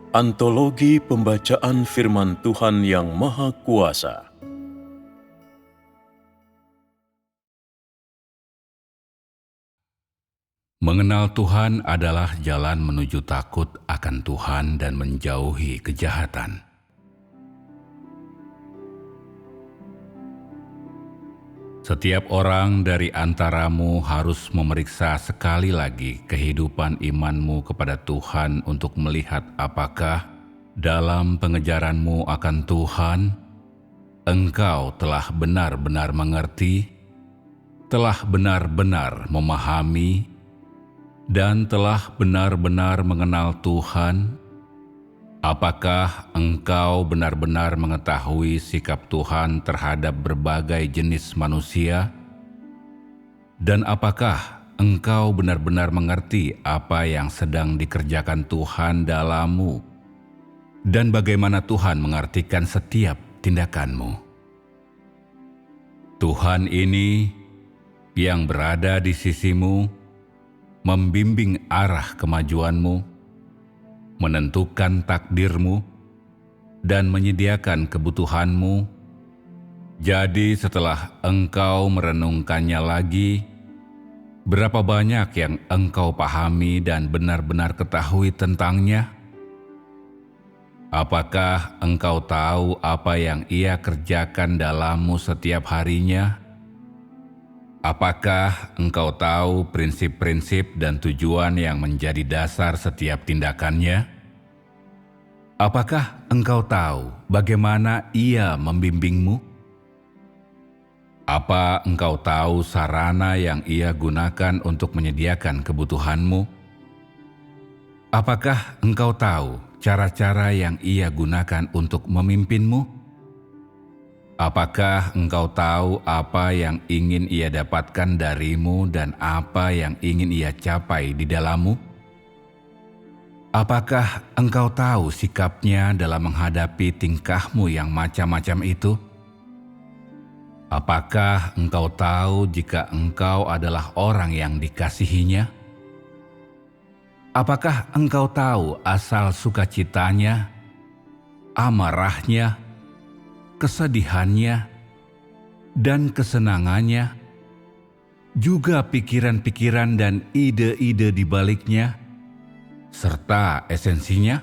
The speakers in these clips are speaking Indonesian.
Antologi Pembacaan Firman Tuhan yang Maha Kuasa. Mengenal Tuhan adalah jalan menuju takut akan Tuhan dan menjauhi kejahatan. Setiap orang dari antaramu harus memeriksa sekali lagi kehidupan imanmu kepada Tuhan untuk melihat apakah dalam pengejaranmu akan Tuhan, engkau telah benar-benar mengerti, telah benar-benar memahami, dan telah benar-benar mengenal Tuhan. Apakah engkau benar-benar mengetahui sikap Tuhan terhadap berbagai jenis manusia? Dan apakah engkau benar-benar mengerti apa yang sedang dikerjakan Tuhan dalammu? Dan bagaimana Tuhan mengartikan setiap tindakanmu? Tuhan ini yang berada di sisimu, membimbing arah kemajuanmu, menentukan takdirmu, dan menyediakan kebutuhanmu. Jadi setelah engkau merenungkannya lagi, berapa banyak yang engkau pahami dan benar-benar ketahui tentangnya? Apakah engkau tahu apa yang Ia kerjakan dalammu setiap harinya? Apakah engkau tahu prinsip-prinsip dan tujuan yang menjadi dasar setiap tindakannya? Apakah engkau tahu bagaimana Ia membimbingmu? Apa engkau tahu sarana yang Ia gunakan untuk menyediakan kebutuhanmu? Apakah engkau tahu cara-cara yang Ia gunakan untuk memimpinmu? Apakah engkau tahu apa yang ingin Ia dapatkan darimu dan apa yang ingin Ia capai di dalammu? Apakah engkau tahu sikapnya dalam menghadapi tingkahmu yang macam-macam itu? Apakah engkau tahu jika engkau adalah orang yang dikasihinya? Apakah engkau tahu asal sukacitanya, amarahnya, kesedihannya, dan kesenangannya, juga pikiran-pikiran dan ide-ide di baliknya, serta esensinya?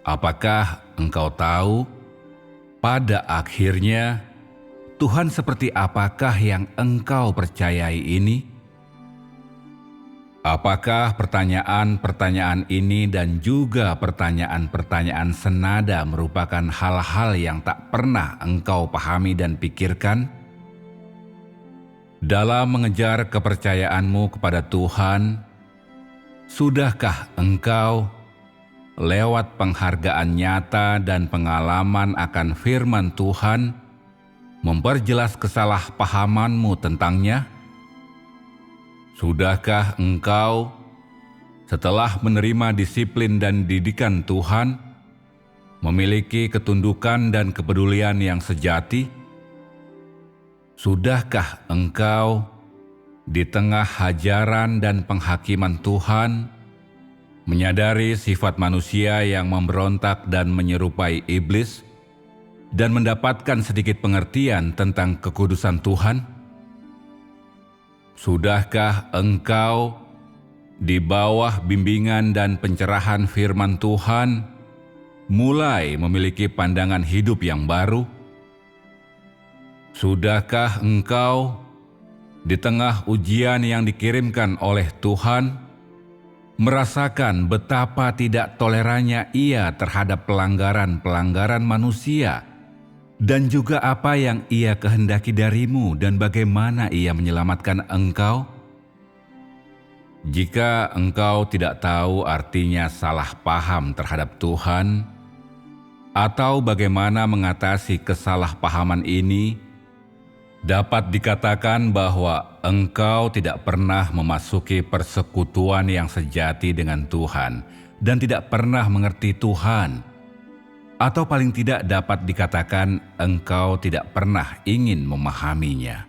Apakah engkau tahu pada akhirnya Tuhan seperti apakah yang engkau percayai ini? Apakah pertanyaan-pertanyaan ini dan juga pertanyaan-pertanyaan senada merupakan hal-hal yang tak pernah engkau pahami dan pikirkan? Dalam mengejar kepercayaanmu kepada Tuhan, sudahkah engkau lewat penghargaan nyata dan pengalaman akan firman Tuhan memperjelas kesalahpahamanmu tentangnya? Sudahkah engkau, setelah menerima disiplin dan didikan Tuhan, memiliki ketundukan dan kepedulian yang sejati? Sudahkah engkau, di tengah hajaran dan penghakiman Tuhan, menyadari sifat manusia yang memberontak dan menyerupai iblis, dan mendapatkan sedikit pengertian tentang kekudusan Tuhan? Sudahkah engkau di bawah bimbingan dan pencerahan firman Tuhan mulai memiliki pandangan hidup yang baru? Sudahkah engkau di tengah ujian yang dikirimkan oleh Tuhan merasakan betapa tidak tolerannya Ia terhadap pelanggaran-pelanggaran manusia, dan juga apa yang Ia kehendaki darimu dan bagaimana Ia menyelamatkan engkau? Jika engkau tidak tahu artinya salah paham terhadap Tuhan, atau bagaimana mengatasi kesalahpahaman ini, dapat dikatakan bahwa engkau tidak pernah memasuki persekutuan yang sejati dengan Tuhan dan tidak pernah mengerti Tuhan. Atau paling tidak dapat dikatakan engkau tidak pernah ingin memahaminya.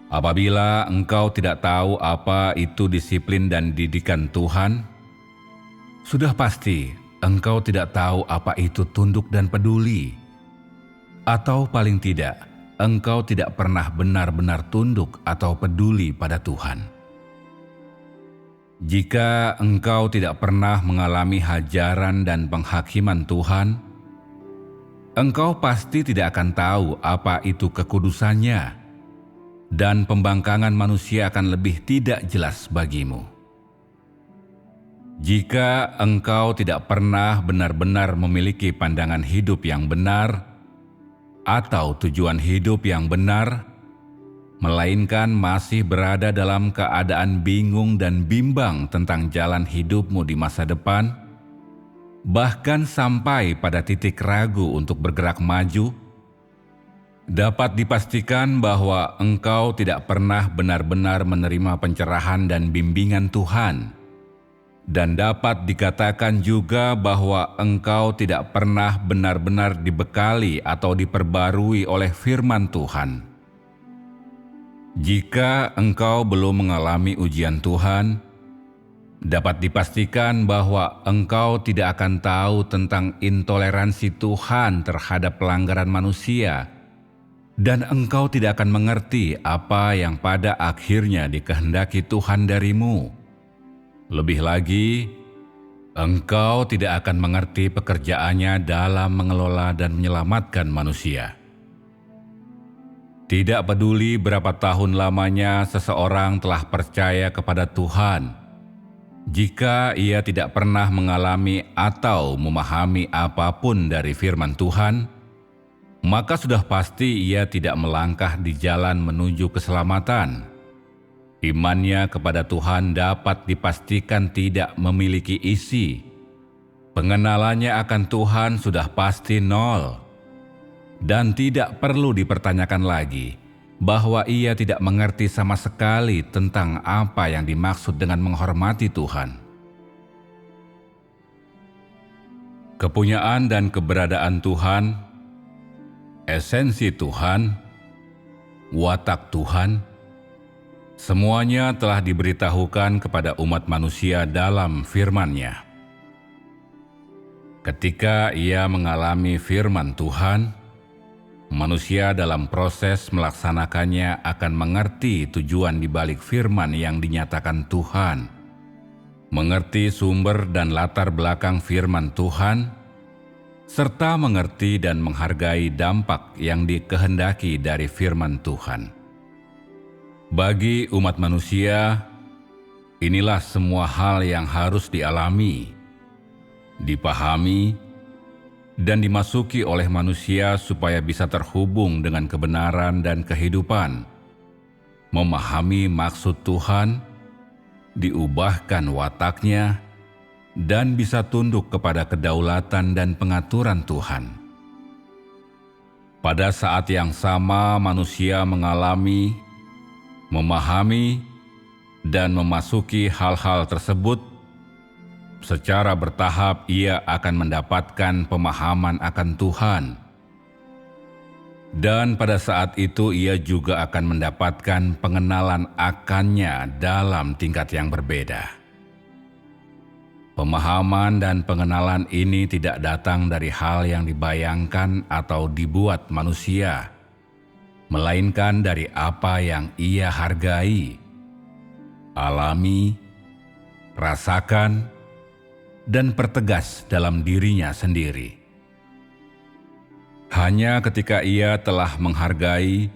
Apabila engkau tidak tahu apa itu disiplin dan didikan Tuhan, Sudah pasti engkau tidak tahu apa itu tunduk dan peduli. Atau paling tidak, engkau tidak pernah benar-benar tunduk atau peduli pada Tuhan. Jika engkau tidak pernah mengalami hajaran dan penghakiman Tuhan, engkau pasti tidak akan tahu apa itu kekudusannya, dan pembangkangan manusia akan lebih tidak jelas bagimu. Jika engkau tidak pernah benar-benar memiliki pandangan hidup yang benar, atau tujuan hidup yang benar, melainkan masih berada dalam keadaan bingung dan bimbang tentang jalan hidupmu di masa depan, bahkan sampai pada titik ragu untuk bergerak maju, dapat dipastikan bahwa engkau tidak pernah benar-benar menerima pencerahan dan bimbingan Tuhan. Dan dapat dikatakan juga bahwa engkau tidak pernah benar-benar dibekali atau diperbarui oleh firman Tuhan. Jika engkau belum mengalami ujian Tuhan, dapat dipastikan bahwa engkau tidak akan tahu tentang intoleransi Tuhan terhadap pelanggaran manusia, dan engkau tidak akan mengerti apa yang pada akhirnya dikehendaki Tuhan darimu. Lebih lagi, engkau tidak akan mengerti pekerjaannya dalam mengelola dan menyelamatkan manusia. Tidak peduli berapa tahun lamanya seseorang telah percaya kepada Tuhan, jika ia tidak pernah mengalami atau memahami apapun dari firman Tuhan, maka sudah pasti ia tidak melangkah di jalan menuju keselamatan. Imannya kepada Tuhan dapat dipastikan tidak memiliki isi. Pengenalannya akan Tuhan sudah pasti nol. Dan tidak perlu dipertanyakan lagi bahwa ia tidak mengerti sama sekali tentang apa yang dimaksud dengan menghormati Tuhan. Kepunyaan dan keberadaan Tuhan, esensi Tuhan, watak Tuhan, semuanya telah diberitahukan kepada umat manusia dalam firman-Nya. Ketika ia mengalami firman Tuhan, manusia dalam proses melaksanakannya akan mengerti tujuan di balik firman yang dinyatakan Tuhan, mengerti sumber dan latar belakang firman Tuhan, serta mengerti dan menghargai dampak yang dikehendaki dari firman Tuhan. Bagi umat manusia, inilah semua hal yang harus dialami, dipahami, dan dimasuki oleh manusia supaya bisa terhubung dengan kebenaran dan kehidupan, memahami maksud Tuhan, diubahkan wataknya, dan bisa tunduk kepada kedaulatan dan pengaturan Tuhan. Pada saat yang sama manusia mengalami, memahami, dan memasuki hal-hal tersebut, secara bertahap ia akan mendapatkan pemahaman akan Tuhan. Dan pada saat itu ia juga akan mendapatkan pengenalan akannya dalam tingkat yang berbeda. Pemahaman dan pengenalan ini tidak datang dari hal yang dibayangkan atau dibuat manusia, melainkan dari apa yang ia hargai, alami, rasakan, dan pertegas dalam dirinya sendiri. Hanya ketika ia telah menghargai,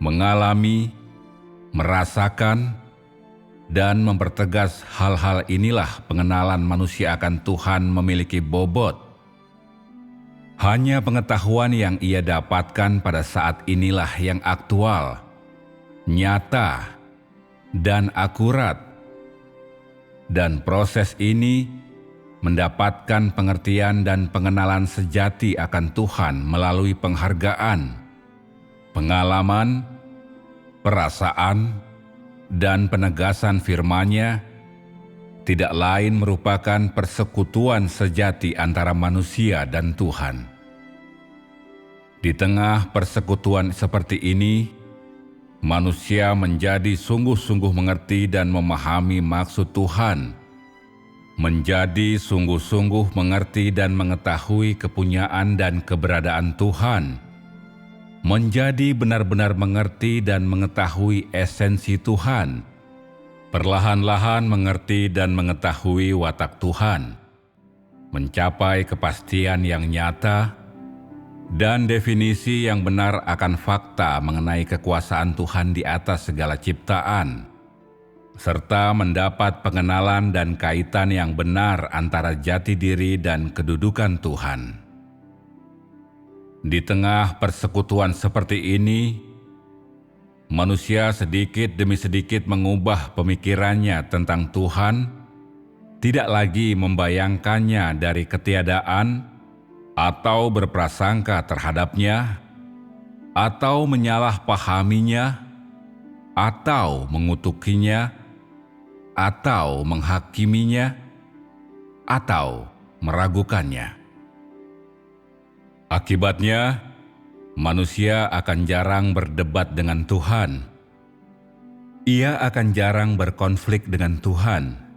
mengalami, merasakan, dan mempertegas hal-hal inilah pengenalan manusia akan Tuhan memiliki bobot. Hanya pengetahuan yang ia dapatkan pada saat inilah yang aktual, nyata, dan akurat. Dan proses ini mendapatkan pengertian dan pengenalan sejati akan Tuhan melalui penghargaan, pengalaman, perasaan, dan penegasan firman-Nya, tidak lain merupakan persekutuan sejati antara manusia dan Tuhan. Di tengah persekutuan seperti ini, manusia menjadi sungguh-sungguh mengerti dan memahami maksud Tuhan, menjadi sungguh-sungguh mengerti dan mengetahui kepunyaan dan keberadaan Tuhan, menjadi benar-benar mengerti dan mengetahui esensi Tuhan, perlahan-lahan mengerti dan mengetahui watak Tuhan, mencapai kepastian yang nyata, dan definisi yang benar akan fakta mengenai kekuasaan Tuhan di atas segala ciptaan, serta mendapat pengenalan dan kaitan yang benar antara jati diri dan kedudukan Tuhan. Di tengah persekutuan seperti ini, manusia sedikit demi sedikit mengubah pemikirannya tentang Tuhan, tidak lagi membayangkannya dari ketiadaan, atau berprasangka terhadapnya, atau menyalahpahaminya, atau mengutukinya, atau menghakiminya, atau meragukannya. Akibatnya, manusia akan jarang berdebat dengan Tuhan. Ia akan jarang berkonflik dengan Tuhan,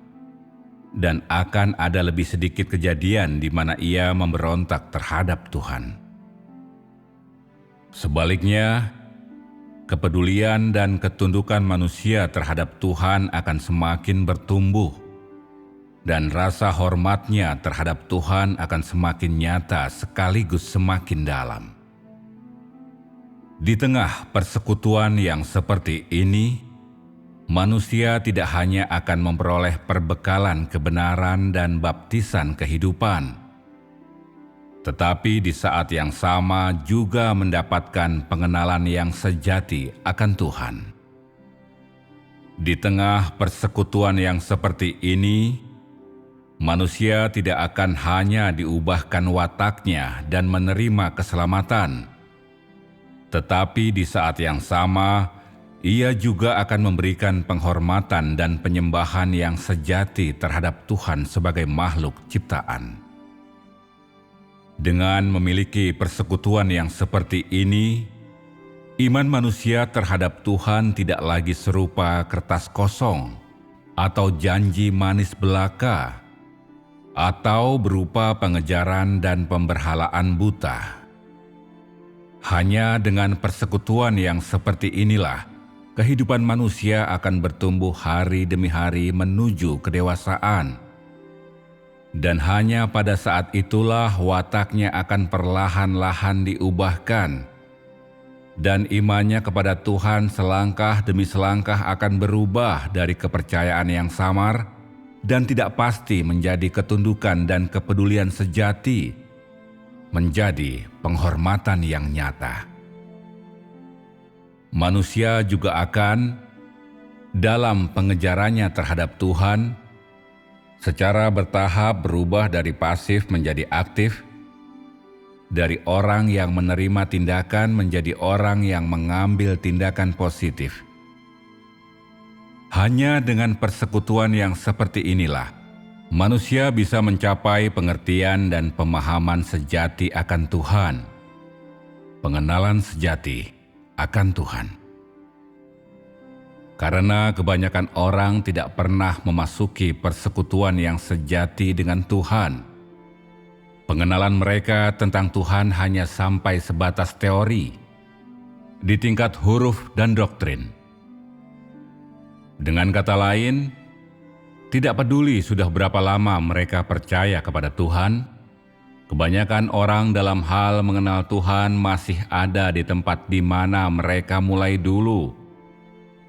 dan akan ada lebih sedikit kejadian di mana ia memberontak terhadap Tuhan. Sebaliknya, kepedulian dan ketundukan manusia terhadap Tuhan akan semakin bertumbuh, dan rasa hormatnya terhadap Tuhan akan semakin nyata sekaligus semakin dalam. Di tengah persekutuan yang seperti ini, manusia tidak hanya akan memperoleh perbekalan kebenaran dan baptisan kehidupan, tetapi di saat yang sama juga mendapatkan pengenalan yang sejati akan Tuhan. Di tengah persekutuan yang seperti ini, manusia tidak akan hanya diubahkan wataknya dan menerima keselamatan, tetapi di saat yang sama, ia juga akan memberikan penghormatan dan penyembahan yang sejati terhadap Tuhan sebagai makhluk ciptaan. Dengan memiliki persekutuan yang seperti ini, iman manusia terhadap Tuhan tidak lagi serupa kertas kosong atau janji manis belaka, atau berupa pengejaran dan pemberhalaan buta. Hanya dengan persekutuan yang seperti inilah, kehidupan manusia akan bertumbuh hari demi hari menuju kedewasaan. Dan hanya pada saat itulah wataknya akan perlahan-lahan diubahkan. Dan imannya kepada Tuhan selangkah demi selangkah akan berubah dari kepercayaan yang samar dan tidak pasti menjadi ketundukan dan kepedulian sejati, menjadi penghormatan yang nyata. Manusia juga akan, dalam pengejarannya terhadap Tuhan, secara bertahap berubah dari pasif menjadi aktif, dari orang yang menerima tindakan menjadi orang yang mengambil tindakan positif. Hanya dengan persekutuan yang seperti inilah, manusia bisa mencapai pengertian dan pemahaman sejati akan Tuhan, pengenalan sejati akan Tuhan. Karena kebanyakan orang tidak pernah memasuki persekutuan yang sejati dengan Tuhan, pengenalan mereka tentang Tuhan hanya sampai sebatas teori, di tingkat huruf dan doktrin. Dengan kata lain, tidak peduli sudah berapa lama mereka percaya kepada Tuhan, kebanyakan orang dalam hal mengenal Tuhan masih ada di tempat di mana mereka mulai dulu,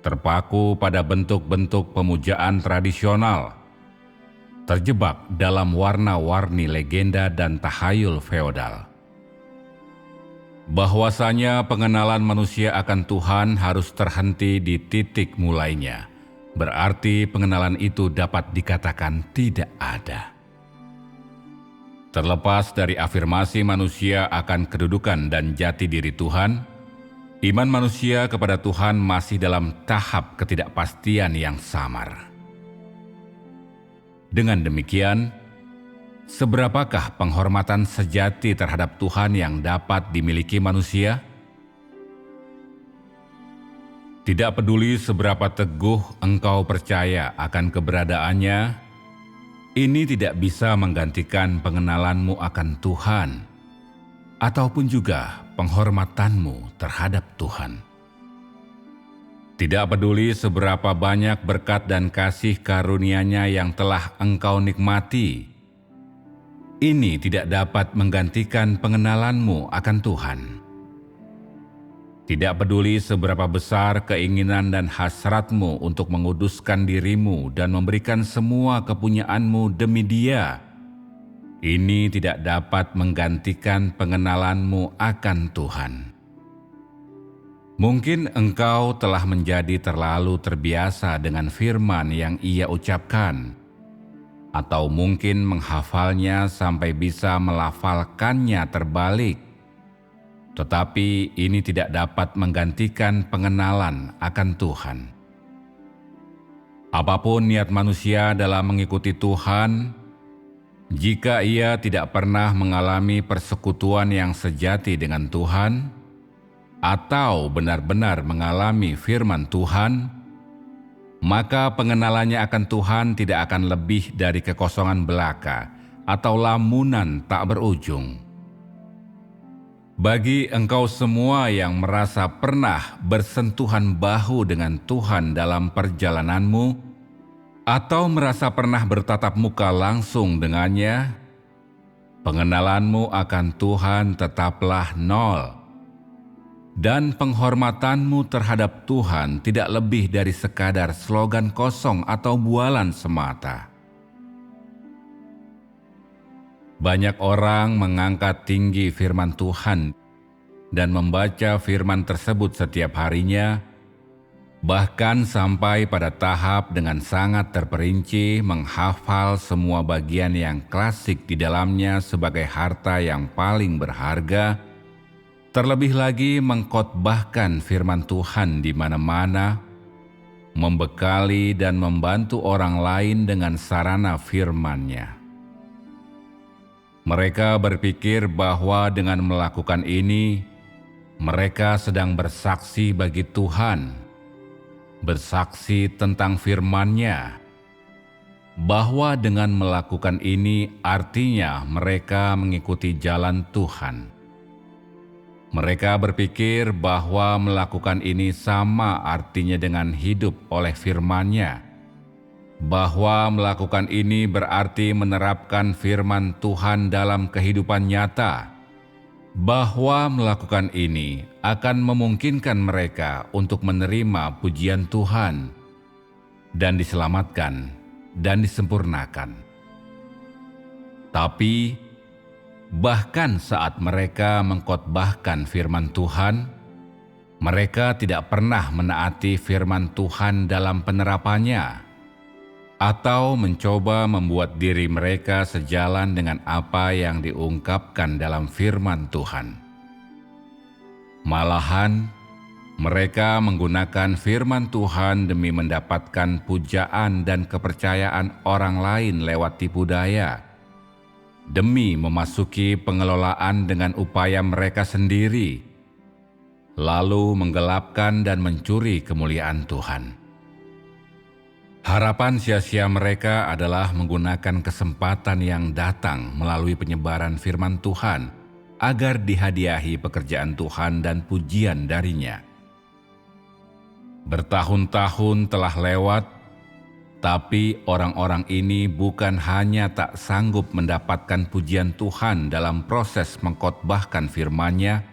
terpaku pada bentuk-bentuk pemujaan tradisional, terjebak dalam warna-warni legenda dan tahayul feodal. Bahwasanya pengenalan manusia akan Tuhan harus terhenti di titik mulainya, berarti pengenalan itu dapat dikatakan tidak ada. Terlepas dari afirmasi manusia akan kedudukan dan jati diri Tuhan, iman manusia kepada Tuhan masih dalam tahap ketidakpastian yang samar. Dengan demikian, seberapakah penghormatan sejati terhadap Tuhan yang dapat dimiliki manusia? Tidak peduli seberapa teguh engkau percaya akan keberadaannya, Ini tidak bisa menggantikan pengenalanmu akan Tuhan, ataupun juga penghormatanmu terhadap Tuhan. Tidak peduli seberapa banyak berkat dan kasih karunia-Nya yang telah engkau nikmati, ini tidak dapat menggantikan pengenalanmu akan Tuhan. Tidak peduli seberapa besar keinginan dan hasratmu untuk menguduskan dirimu dan memberikan semua kepunyaanmu demi Dia, ini tidak dapat menggantikan pengenalanmu akan Tuhan. Mungkin engkau telah menjadi terlalu terbiasa dengan firman yang Ia ucapkan, atau mungkin menghafalnya sampai bisa melafalkannya terbalik. Tetapi ini tidak dapat menggantikan pengenalan akan Tuhan. Apapun niat manusia dalam mengikuti Tuhan, jika ia tidak pernah mengalami persekutuan yang sejati dengan Tuhan, atau benar-benar mengalami firman Tuhan, maka pengenalannya akan Tuhan tidak akan lebih dari kekosongan belaka atau lamunan tak berujung. Bagi engkau semua yang merasa pernah bersentuhan bahu dengan Tuhan dalam perjalananmu, atau merasa pernah bertatap muka langsung dengannya, pengenalanmu akan Tuhan tetaplah nol, dan penghormatanmu terhadap Tuhan tidak lebih dari sekadar slogan kosong atau bualan semata. Banyak orang mengangkat tinggi firman Tuhan dan membaca firman tersebut setiap harinya, bahkan sampai pada tahap dengan sangat terperinci menghafal semua bagian yang klasik di dalamnya sebagai harta yang paling berharga, terlebih lagi mengkhotbahkan firman Tuhan di mana-mana, membekali dan membantu orang lain dengan sarana firman-Nya. Mereka berpikir bahwa dengan melakukan ini, mereka sedang bersaksi bagi Tuhan, bersaksi tentang firman-Nya, bahwa dengan melakukan ini artinya mereka mengikuti jalan Tuhan. Mereka berpikir bahwa melakukan ini sama artinya dengan hidup oleh firman-Nya, bahwa melakukan ini berarti menerapkan firman Tuhan dalam kehidupan nyata, bahwa melakukan ini akan memungkinkan mereka untuk menerima pujian Tuhan dan diselamatkan dan disempurnakan. Tapi bahkan saat mereka mengkhotbahkan firman Tuhan, mereka tidak pernah menaati firman Tuhan dalam penerapannya, atau mencoba membuat diri mereka sejalan dengan apa yang diungkapkan dalam firman Tuhan. Malahan, mereka menggunakan firman Tuhan demi mendapatkan pujaan dan kepercayaan orang lain lewat tipu daya, demi memasuki pengelolaan dengan upaya mereka sendiri, lalu menggelapkan dan mencuri kemuliaan Tuhan. Harapan sia-sia mereka adalah menggunakan kesempatan yang datang melalui penyebaran firman Tuhan agar dihadiahi pekerjaan Tuhan dan pujian darinya. Bertahun-tahun telah lewat, tapi orang-orang ini bukan hanya tak sanggup mendapatkan pujian Tuhan dalam proses mengkhotbahkan firman-Nya,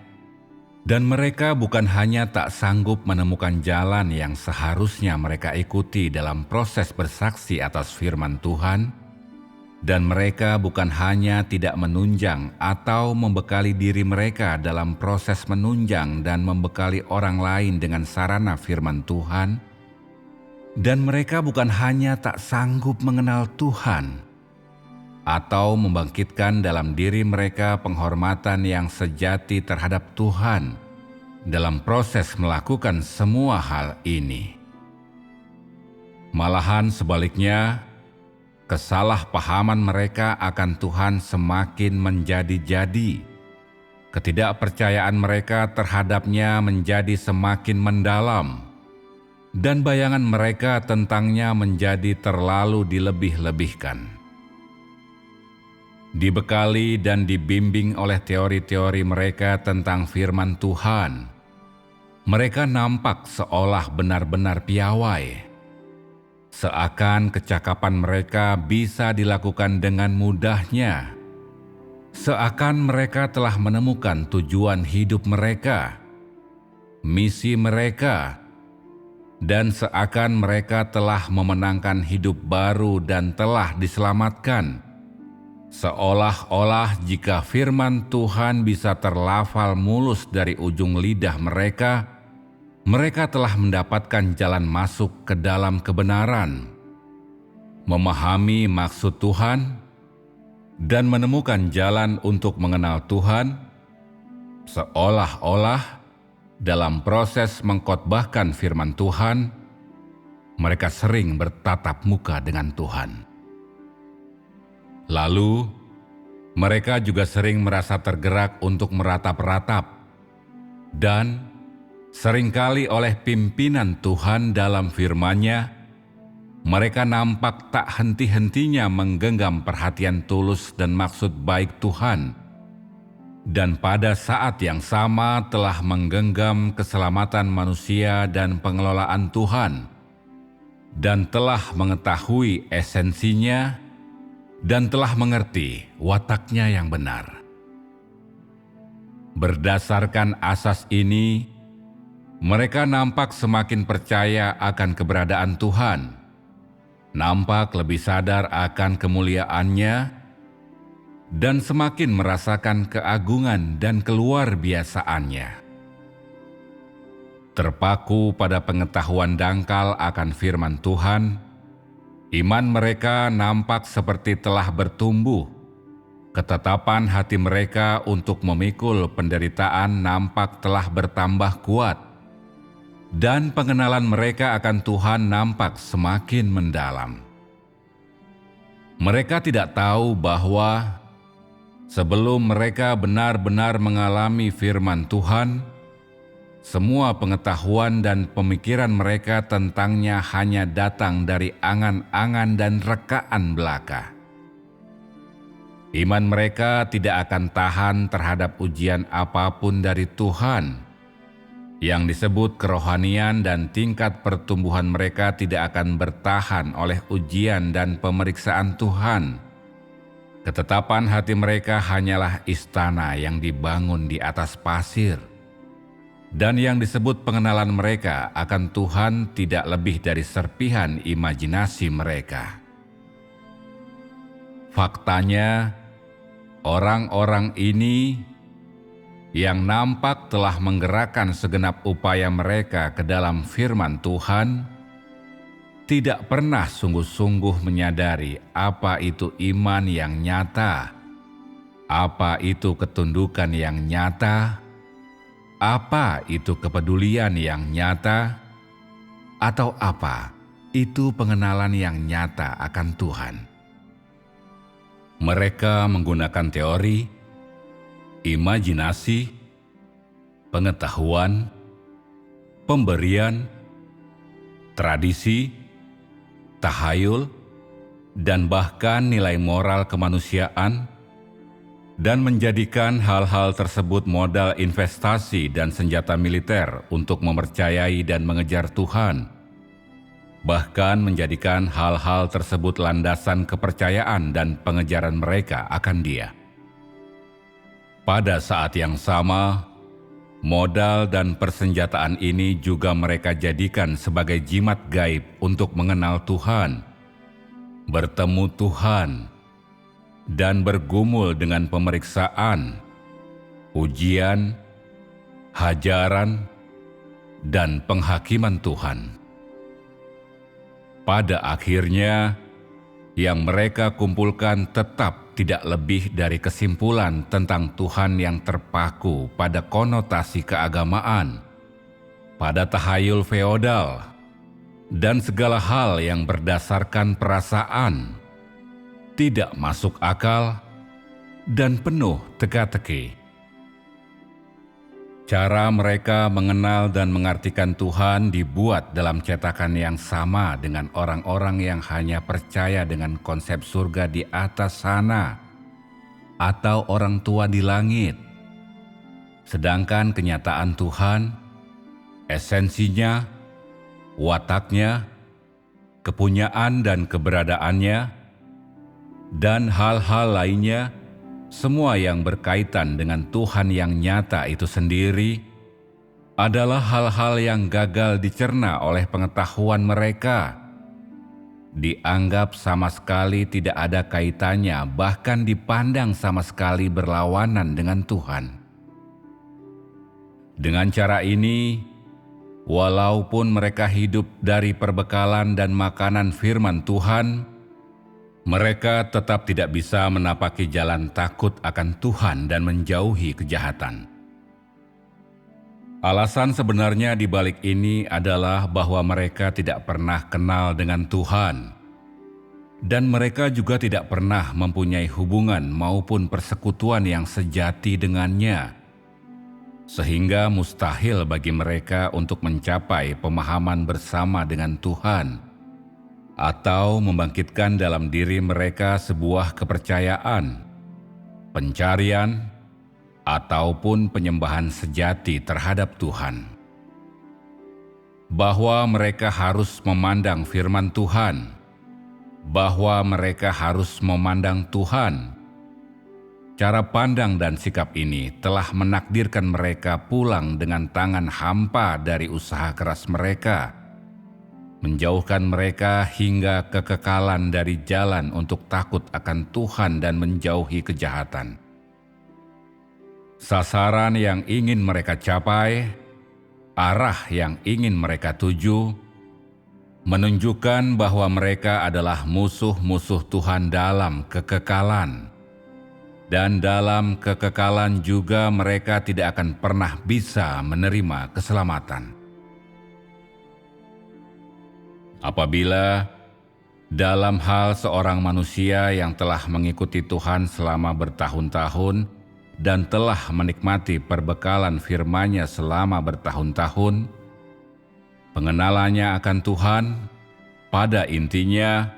dan mereka bukan hanya tak sanggup menemukan jalan yang seharusnya mereka ikuti dalam proses bersaksi atas firman Tuhan, dan mereka bukan hanya tidak menunjang atau membekali diri mereka dalam proses menunjang dan membekali orang lain dengan sarana firman Tuhan, dan mereka bukan hanya tak sanggup mengenal Tuhan, atau membangkitkan dalam diri mereka penghormatan yang sejati terhadap Tuhan dalam proses melakukan semua hal ini. Malahan sebaliknya, kesalahpahaman mereka akan Tuhan semakin menjadi-jadi, ketidakpercayaan mereka terhadapnya menjadi semakin mendalam, dan bayangan mereka tentangnya menjadi terlalu dilebih-lebihkan. dibekali dan dibimbing oleh teori-teori mereka tentang firman Tuhan, mereka nampak seolah benar-benar piawai. Seakan kecakapan mereka bisa dilakukan dengan mudahnya. Seakan mereka telah menemukan tujuan hidup mereka, misi mereka, dan seakan mereka telah memenangkan hidup baru dan telah diselamatkan. Seolah-olah jika firman Tuhan bisa terlafal mulus dari ujung lidah mereka, mereka telah mendapatkan jalan masuk ke dalam kebenaran, memahami maksud Tuhan, dan menemukan jalan untuk mengenal Tuhan, seolah-olah dalam proses mengkhotbahkan firman Tuhan, mereka sering bertatap muka dengan Tuhan. Lalu, mereka juga sering merasa tergerak untuk meratap-ratap, dan seringkali oleh pimpinan Tuhan dalam firman-Nya, mereka nampak tak henti-hentinya menggenggam perhatian tulus dan maksud baik Tuhan, dan pada saat yang sama telah menggenggam keselamatan manusia dan pengelolaan Tuhan, dan telah mengetahui esensinya, dan telah mengerti wataknya yang benar. Berdasarkan asas ini, mereka nampak semakin percaya akan keberadaan Tuhan, nampak lebih sadar akan kemuliaan-Nya, dan semakin merasakan keagungan dan keluar biasaan-Nya. Terpaku pada pengetahuan dangkal akan firman Tuhan, iman mereka nampak seperti telah bertumbuh. Ketetapan hati mereka untuk memikul penderitaan nampak telah bertambah kuat. Dan pengenalan mereka akan Tuhan nampak semakin mendalam. Mereka tidak tahu bahwa sebelum mereka benar-benar mengalami firman Tuhan, semua pengetahuan dan pemikiran mereka tentangnya hanya datang dari angan-angan dan rekaan belaka. Iman mereka tidak akan tahan terhadap ujian apapun dari Tuhan. Yang disebut kerohanian dan tingkat pertumbuhan mereka tidak akan bertahan oleh ujian dan pemeriksaan Tuhan. Ketetapan hati mereka hanyalah istana yang dibangun di atas pasir. Dan yang disebut pengenalan mereka akan Tuhan tidak lebih dari serpihan imajinasi mereka. Faktanya, orang-orang ini yang nampak telah menggerakkan segenap upaya mereka ke dalam firman Tuhan, tidak pernah sungguh-sungguh menyadari apa itu iman yang nyata, apa itu ketundukan yang nyata, apa itu kepedulian yang nyata, atau apa itu pengenalan yang nyata akan Tuhan. Mereka menggunakan teori, imajinasi, pengetahuan, pemberian, tradisi, tahayul, dan bahkan nilai moral kemanusiaan, dan menjadikan hal-hal tersebut modal investasi dan senjata militer untuk mempercayai dan mengejar Tuhan, bahkan menjadikan hal-hal tersebut landasan kepercayaan dan pengejaran mereka akan Dia. Pada saat yang sama, modal dan persenjataan ini juga mereka jadikan sebagai jimat gaib untuk mengenal Tuhan, bertemu Tuhan, dan bergumul dengan pemeriksaan, ujian, hajaran, dan penghakiman Tuhan. Pada akhirnya, yang mereka kumpulkan tetap tidak lebih dari kesimpulan tentang Tuhan yang terpaku pada konotasi keagamaan, pada tahayul feodal, dan segala hal yang berdasarkan perasaan, tidak masuk akal, dan penuh teka-teki. Cara mereka mengenal dan mengartikan Tuhan dibuat dalam cetakan yang sama dengan orang-orang yang hanya percaya dengan konsep surga di atas sana, atau orang tua di langit. Sedangkan kenyataan Tuhan, esensinya, wataknya, kepunyaan dan keberadaannya, dan hal-hal lainnya, semua yang berkaitan dengan Tuhan yang nyata itu sendiri, adalah hal-hal yang gagal dicerna oleh pengetahuan mereka. Dianggap sama sekali tidak ada kaitannya, bahkan dipandang sama sekali berlawanan dengan Tuhan. Dengan cara ini, walaupun mereka hidup dari perbekalan dan makanan firman Tuhan, mereka tetap tidak bisa menapaki jalan takut akan Tuhan dan menjauhi kejahatan. Alasan sebenarnya di balik ini adalah bahwa mereka tidak pernah kenal dengan Tuhan, dan mereka juga tidak pernah mempunyai hubungan maupun persekutuan yang sejati dengannya, sehingga mustahil bagi mereka untuk mencapai pemahaman bersama dengan Tuhan, atau membangkitkan dalam diri mereka sebuah kepercayaan, pencarian, ataupun penyembahan sejati terhadap Tuhan. Bahwa mereka harus memandang firman Tuhan, bahwa mereka harus memandang Tuhan. Cara pandang dan sikap ini telah menakdirkan mereka pulang dengan tangan hampa dari usaha keras mereka, menjauhkan mereka hingga kekekalan dari jalan untuk takut akan Tuhan dan menjauhi kejahatan. Sasaran yang ingin mereka capai, arah yang ingin mereka tuju, menunjukkan bahwa mereka adalah musuh-musuh Tuhan dalam kekekalan. Dan dalam kekekalan juga mereka tidak akan pernah bisa menerima keselamatan. Apabila dalam hal seorang manusia yang telah mengikuti Tuhan selama bertahun-tahun, dan telah menikmati perbekalan firman-Nya selama bertahun-tahun, pengenalannya akan Tuhan pada intinya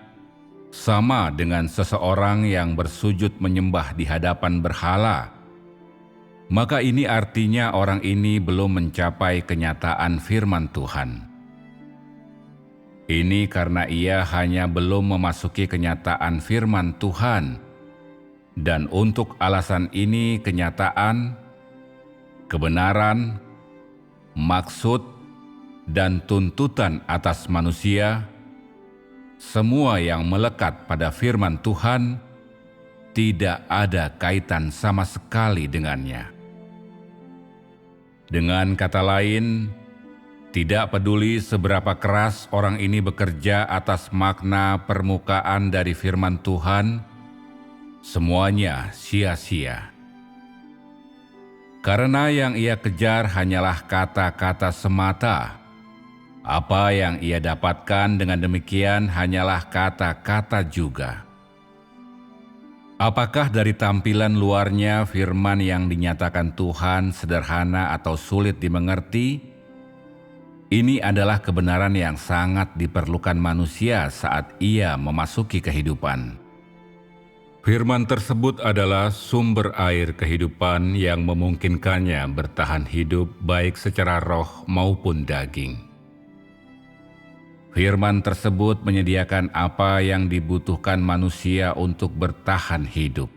sama dengan seseorang yang bersujud menyembah di hadapan berhala. Maka ini artinya orang ini belum mencapai kenyataan firman Tuhan. Ini karena ia hanya belum memasuki kenyataan firman Tuhan. Dan untuk alasan ini kenyataan, kebenaran, maksud, dan tuntutan atas manusia, semua yang melekat pada firman Tuhan, tidak ada kaitan sama sekali dengannya. Dengan kata lain, tidak peduli seberapa keras orang ini bekerja atas makna permukaan dari firman Tuhan, semuanya sia-sia. Karena yang ia kejar hanyalah kata-kata semata. Apa yang ia dapatkan dengan demikian hanyalah kata-kata juga. Apakah dari tampilan luarnya firman yang dinyatakan Tuhan sederhana atau sulit dimengerti? Ini adalah kebenaran yang sangat diperlukan manusia saat ia memasuki kehidupan. Firman tersebut adalah sumber air kehidupan yang memungkinkannya bertahan hidup baik secara roh maupun daging. Firman tersebut menyediakan apa yang dibutuhkan manusia untuk bertahan hidup.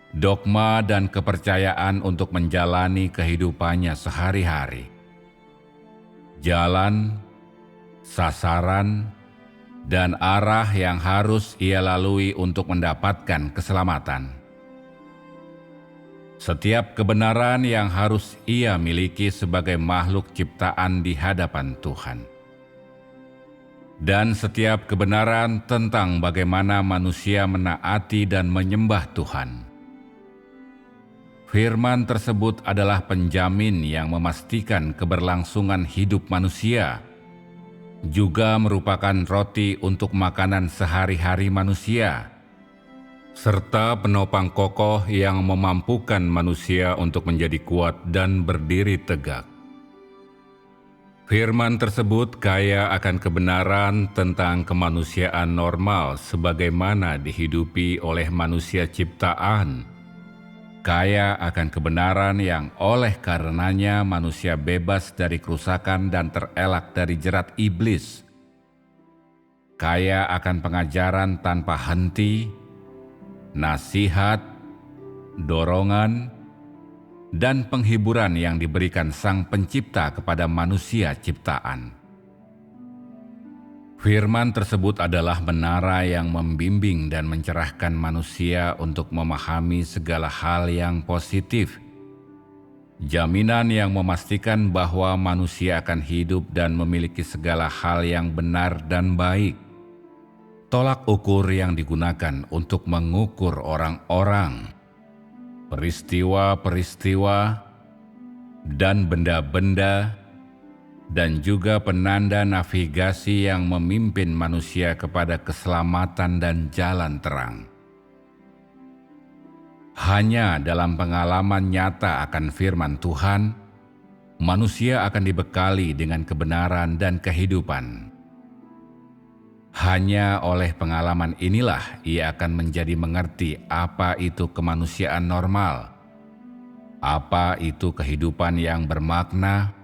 Dogma dan kepercayaan untuk menjalani kehidupannya sehari-hari. Jalan, sasaran, dan arah yang harus ia lalui untuk mendapatkan keselamatan. Setiap kebenaran yang harus ia miliki sebagai makhluk ciptaan di hadapan Tuhan. Dan setiap kebenaran tentang bagaimana manusia menaati dan menyembah Tuhan. Firman tersebut adalah penjamin yang memastikan keberlangsungan hidup manusia, juga merupakan roti untuk makanan sehari-hari manusia, serta penopang kokoh yang memampukan manusia untuk menjadi kuat dan berdiri tegak. Firman tersebut kaya akan kebenaran tentang kemanusiaan normal sebagaimana dihidupi oleh manusia ciptaan. Kaya akan kebenaran yang oleh karenanya manusia bebas dari kerusakan dan terelak dari jerat iblis. Kaya akan pengajaran tanpa henti, nasihat, dorongan, dan penghiburan yang diberikan Sang Pencipta kepada manusia ciptaan. Firman tersebut adalah menara yang membimbing dan mencerahkan manusia untuk memahami segala hal yang positif. Jaminan yang memastikan bahwa manusia akan hidup dan memiliki segala hal yang benar dan baik. Tolak ukur yang digunakan untuk mengukur orang-orang, peristiwa-peristiwa, dan benda-benda, dan juga penanda navigasi yang memimpin manusia kepada keselamatan dan jalan terang. Hanya dalam pengalaman nyata akan firman Tuhan, manusia akan dibekali dengan kebenaran dan kehidupan. Hanya oleh pengalaman inilah ia akan menjadi mengerti apa itu kemanusiaan normal, apa itu kehidupan yang bermakna,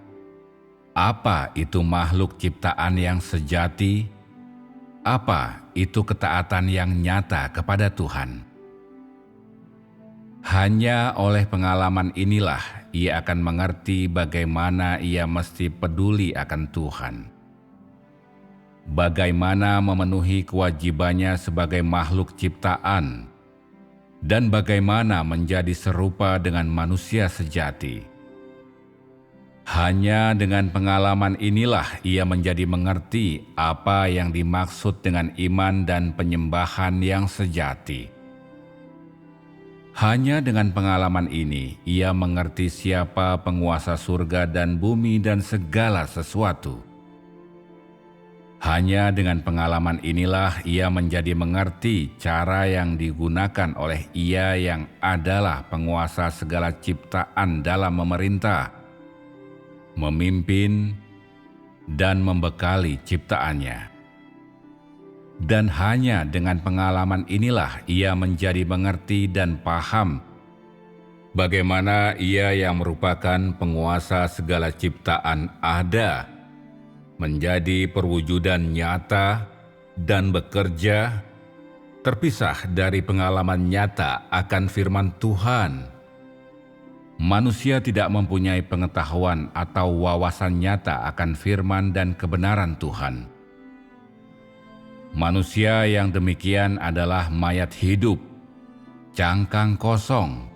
apa itu makhluk ciptaan yang sejati, apa itu ketaatan yang nyata kepada Tuhan. Hanya oleh pengalaman inilah ia akan mengerti bagaimana ia mesti peduli akan Tuhan. Bagaimana memenuhi kewajibannya sebagai makhluk ciptaan, dan bagaimana menjadi serupa dengan manusia sejati. Hanya dengan pengalaman inilah ia menjadi mengerti apa yang dimaksud dengan iman dan penyembahan yang sejati. Hanya dengan pengalaman ini ia mengerti siapa penguasa surga dan bumi dan segala sesuatu. Hanya dengan pengalaman inilah ia menjadi mengerti cara yang digunakan oleh Ia yang adalah penguasa segala ciptaan dalam memerintah, memimpin, dan membekali ciptaannya. Dan hanya dengan pengalaman inilah ia menjadi mengerti dan paham bagaimana Ia yang merupakan penguasa segala ciptaan ada, menjadi perwujudan nyata dan bekerja, terpisah dari pengalaman nyata akan firman Tuhan. Manusia tidak mempunyai pengetahuan atau wawasan nyata akan firman dan kebenaran Tuhan. Manusia yang demikian adalah mayat hidup, cangkang kosong,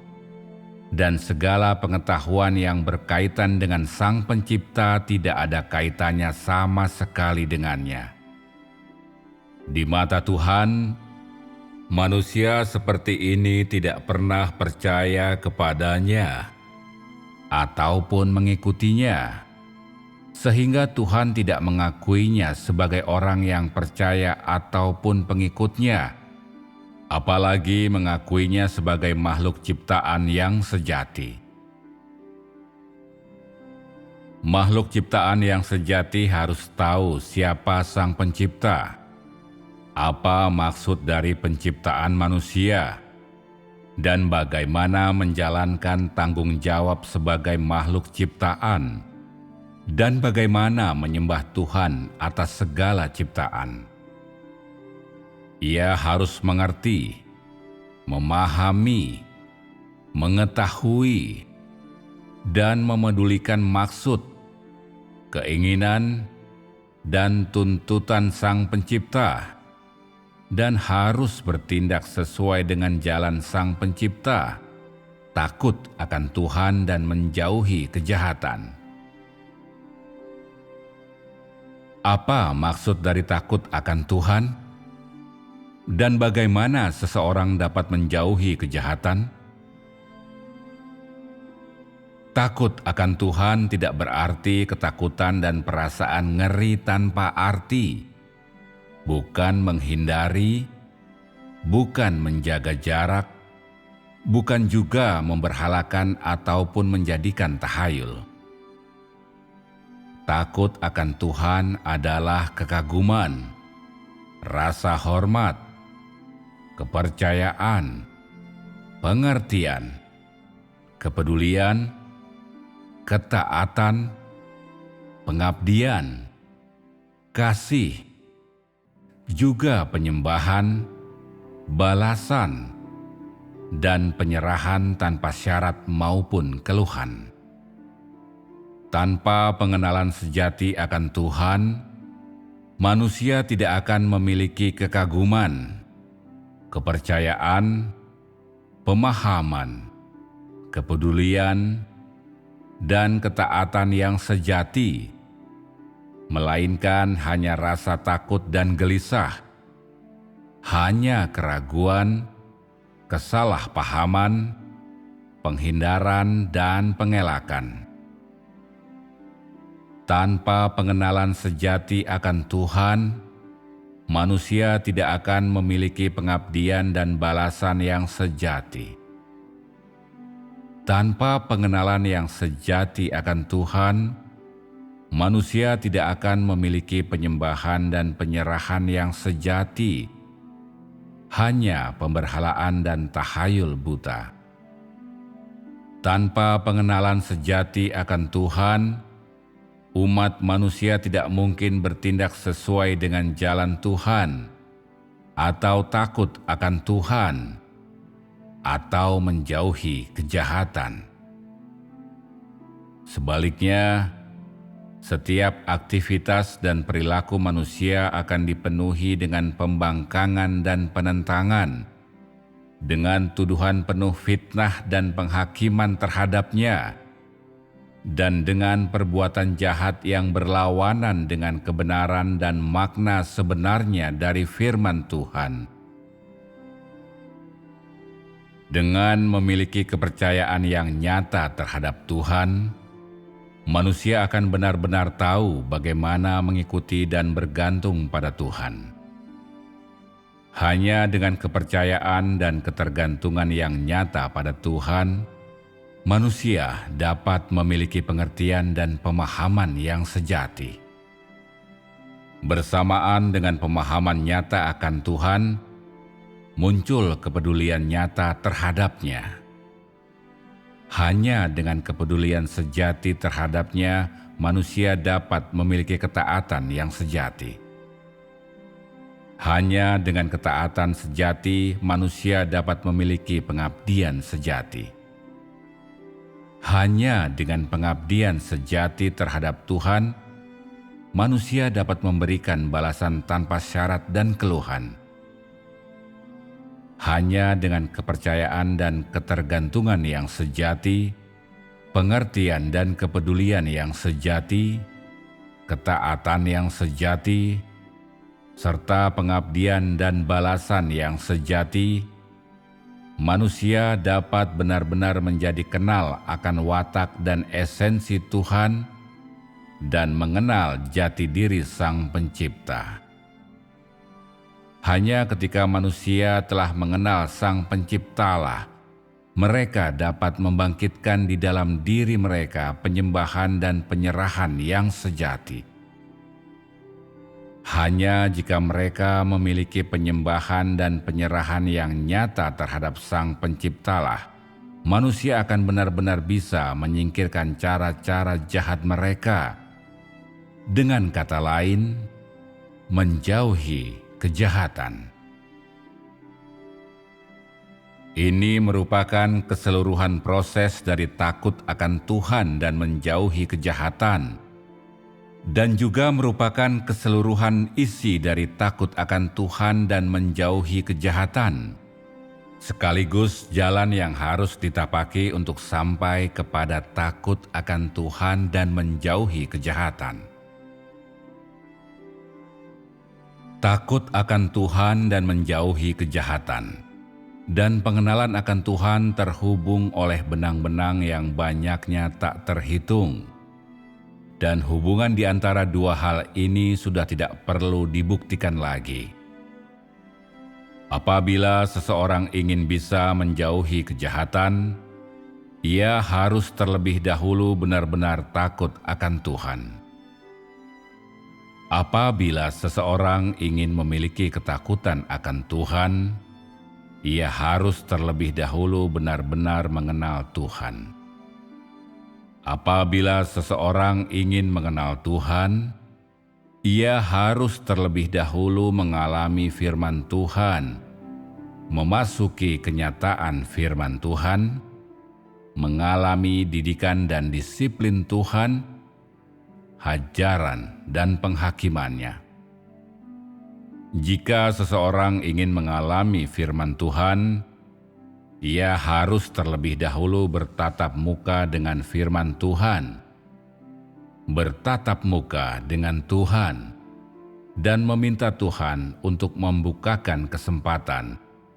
dan segala pengetahuan yang berkaitan dengan Sang Pencipta tidak ada kaitannya sama sekali dengannya. Di mata Tuhan, manusia seperti ini tidak pernah percaya kepadanya ataupun mengikutinya, sehingga Tuhan tidak mengakuinya sebagai orang yang percaya ataupun pengikutnya, apalagi mengakuinya sebagai makhluk ciptaan yang sejati. Makhluk ciptaan yang sejati harus tahu siapa Sang Pencipta, apa maksud dari penciptaan manusia, dan bagaimana menjalankan tanggung jawab sebagai makhluk ciptaan, dan bagaimana menyembah Tuhan atas segala ciptaan. Ia harus mengerti, memahami, mengetahui, dan memedulikan maksud, keinginan, dan tuntutan Sang Pencipta, dan harus bertindak sesuai dengan jalan Sang Pencipta, takut akan Tuhan dan menjauhi kejahatan. Apa maksud dari takut akan Tuhan? Dan bagaimana seseorang dapat menjauhi kejahatan? Takut akan Tuhan tidak berarti ketakutan dan perasaan ngeri tanpa arti, bukan menghindari, bukan menjaga jarak, bukan juga memberhalakan ataupun menjadikan tahayul. Takut akan Tuhan adalah kekaguman, rasa hormat, kepercayaan, pengertian, kepedulian, ketaatan, pengabdian, kasih, juga penyembahan, balasan, dan penyerahan tanpa syarat maupun keluhan. Tanpa pengenalan sejati akan Tuhan, manusia tidak akan memiliki kekaguman, kepercayaan, pemahaman, kepedulian, dan ketaatan yang sejati, melainkan hanya rasa takut dan gelisah, hanya keraguan, kesalahpahaman, penghindaran, dan pengelakan. Tanpa pengenalan sejati akan Tuhan, manusia tidak akan memiliki pengabdian dan balasan yang sejati. Tanpa pengenalan yang sejati akan Tuhan, manusia tidak akan memiliki penyembahan dan penyerahan yang sejati, hanya pemberhalaan dan tahayul buta. Tanpa pengenalan sejati akan Tuhan, umat manusia tidak mungkin bertindak sesuai dengan jalan Tuhan, atau takut akan Tuhan, atau menjauhi kejahatan. Sebaliknya, setiap aktivitas dan perilaku manusia akan dipenuhi dengan pembangkangan dan penentangan, dengan tuduhan penuh fitnah dan penghakiman terhadapnya, dan dengan perbuatan jahat yang berlawanan dengan kebenaran dan makna sebenarnya dari firman Tuhan. Dengan memiliki kepercayaan yang nyata terhadap Tuhan, manusia akan benar-benar tahu bagaimana mengikuti dan bergantung pada Tuhan. Hanya dengan kepercayaan dan ketergantungan yang nyata pada Tuhan, manusia dapat memiliki pengertian dan pemahaman yang sejati. Bersamaan dengan pemahaman nyata akan Tuhan, muncul kepedulian nyata terhadapnya. Hanya dengan kepedulian sejati terhadapnya, manusia dapat memiliki ketaatan yang sejati. Hanya dengan ketaatan sejati, manusia dapat memiliki pengabdian sejati. Hanya dengan pengabdian sejati terhadap Tuhan, manusia dapat memberikan balasan tanpa syarat dan keluhan. Hanya dengan kepercayaan dan ketergantungan yang sejati, pengertian dan kepedulian yang sejati, ketaatan yang sejati, serta pengabdian dan balasan yang sejati, manusia dapat benar-benar menjadi kenal akan watak dan esensi Tuhan dan mengenal jati diri Sang Pencipta. Hanya ketika manusia telah mengenal Sang Penciptalah, mereka dapat membangkitkan di dalam diri mereka penyembahan dan penyerahan yang sejati. Hanya jika mereka memiliki penyembahan dan penyerahan yang nyata terhadap Sang Penciptalah, manusia akan benar-benar bisa menyingkirkan cara-cara jahat mereka. Dengan kata lain, menjauhi kejahatan. Ini merupakan keseluruhan proses dari takut akan Tuhan dan menjauhi kejahatan, dan juga merupakan keseluruhan isi dari takut akan Tuhan dan menjauhi kejahatan, sekaligus jalan yang harus ditapaki untuk sampai kepada takut akan Tuhan dan menjauhi kejahatan. Takut akan Tuhan dan menjauhi kejahatan, dan pengenalan akan Tuhan terhubung oleh benang-benang yang banyaknya tak terhitung. Dan hubungan di antara dua hal ini sudah tidak perlu dibuktikan lagi. Apabila seseorang ingin bisa menjauhi kejahatan, ia harus terlebih dahulu benar-benar takut akan Tuhan. Apabila seseorang ingin memiliki ketakutan akan Tuhan, ia harus terlebih dahulu benar-benar mengenal Tuhan. Apabila seseorang ingin mengenal Tuhan, ia harus terlebih dahulu mengalami firman Tuhan, memasuki kenyataan firman Tuhan, mengalami didikan dan disiplin Tuhan, hajaran dan penghakimannya. Jika seseorang ingin mengalami firman Tuhan, ia harus terlebih dahulu bertatap muka dengan firman Tuhan, bertatap muka dengan Tuhan, dan meminta Tuhan untuk membukakan kesempatan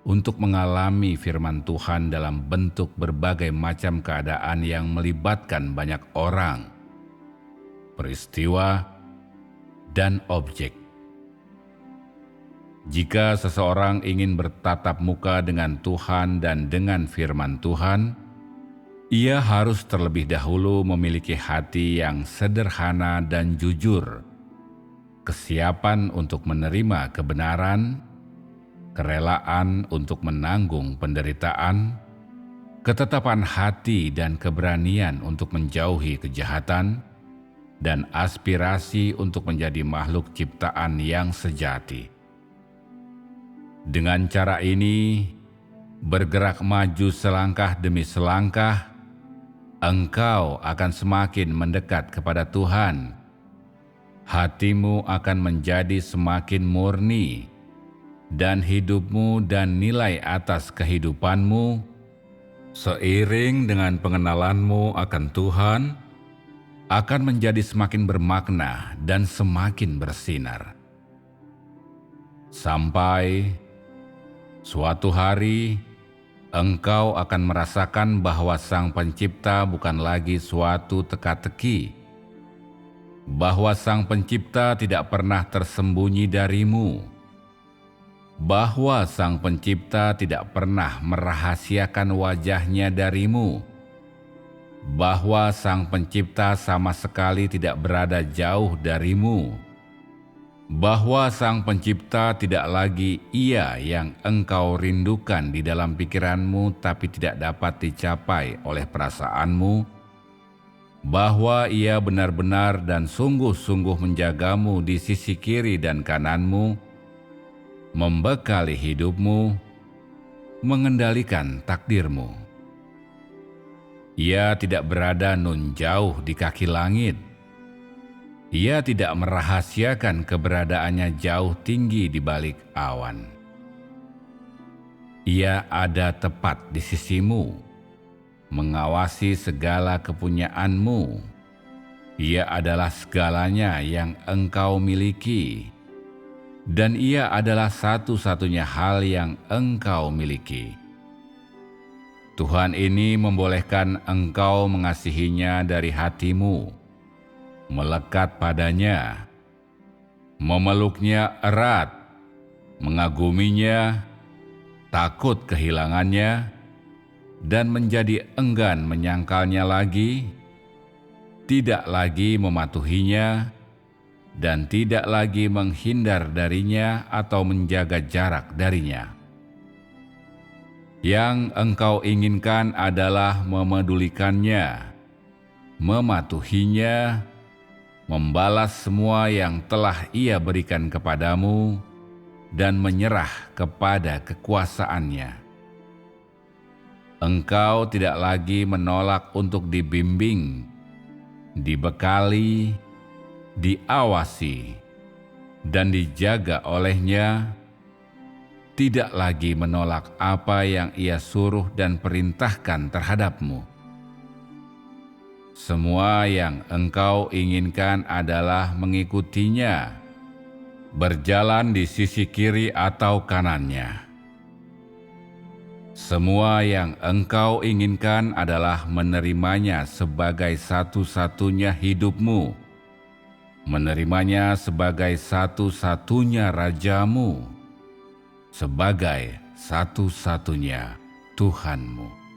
untuk mengalami firman Tuhan dalam bentuk berbagai macam keadaan yang melibatkan banyak orang, peristiwa, dan objek. Jika seseorang ingin bertatap muka dengan Tuhan dan dengan firman Tuhan, ia harus terlebih dahulu memiliki hati yang sederhana dan jujur, kesiapan untuk menerima kebenaran, kerelaan untuk menanggung penderitaan, ketetapan hati dan keberanian untuk menjauhi kejahatan, dan aspirasi untuk menjadi makhluk ciptaan yang sejati. Dengan cara ini, bergerak maju selangkah demi selangkah, engkau akan semakin mendekat kepada Tuhan. Hatimu akan menjadi semakin murni, dan hidupmu dan nilai atas kehidupanmu, seiring dengan pengenalanmu akan Tuhan, akan menjadi semakin bermakna dan semakin bersinar. Sampai suatu hari, engkau akan merasakan bahwa Sang Pencipta bukan lagi suatu teka-teki, bahwa Sang Pencipta tidak pernah tersembunyi darimu, bahwa Sang Pencipta tidak pernah merahasiakan wajahnya darimu, bahwa Sang Pencipta sama sekali tidak berada jauh darimu, bahwa Sang Pencipta tidak lagi Ia yang engkau rindukan di dalam pikiranmu tapi tidak dapat dicapai oleh perasaanmu, bahwa Ia benar-benar dan sungguh-sungguh menjagamu di sisi kiri dan kananmu, membekali hidupmu, mengendalikan takdirmu. Ia tidak berada nun jauh di kaki langit. Ia tidak merahasiakan keberadaannya jauh tinggi di balik awan. Ia ada tepat di sisimu, mengawasi segala kepunyaanmu. Ia adalah segalanya yang engkau miliki, dan Ia adalah satu-satunya hal yang engkau miliki. Tuhan ini membolehkan engkau mengasihinya dari hatimu, melekat padanya, memeluknya erat, mengaguminya, takut kehilangannya, dan menjadi enggan menyangkalnya lagi, tidak lagi mematuhinya, dan tidak lagi menghindar darinya atau menjaga jarak darinya. Yang engkau inginkan adalah memedulikannya, mematuhinya, membalas semua yang telah Ia berikan kepadamu, dan menyerah kepada kekuasaannya. Engkau tidak lagi menolak untuk dibimbing, dibekali, diawasi, dan dijaga olehnya, tidak lagi menolak apa yang Ia suruh dan perintahkan terhadapmu. Semua yang engkau inginkan adalah mengikutinya, berjalan di sisi kiri atau kanannya. Semua yang engkau inginkan adalah menerimanya sebagai satu-satunya hidupmu, menerimanya sebagai satu-satunya rajamu, sebagai satu-satunya Tuhanmu.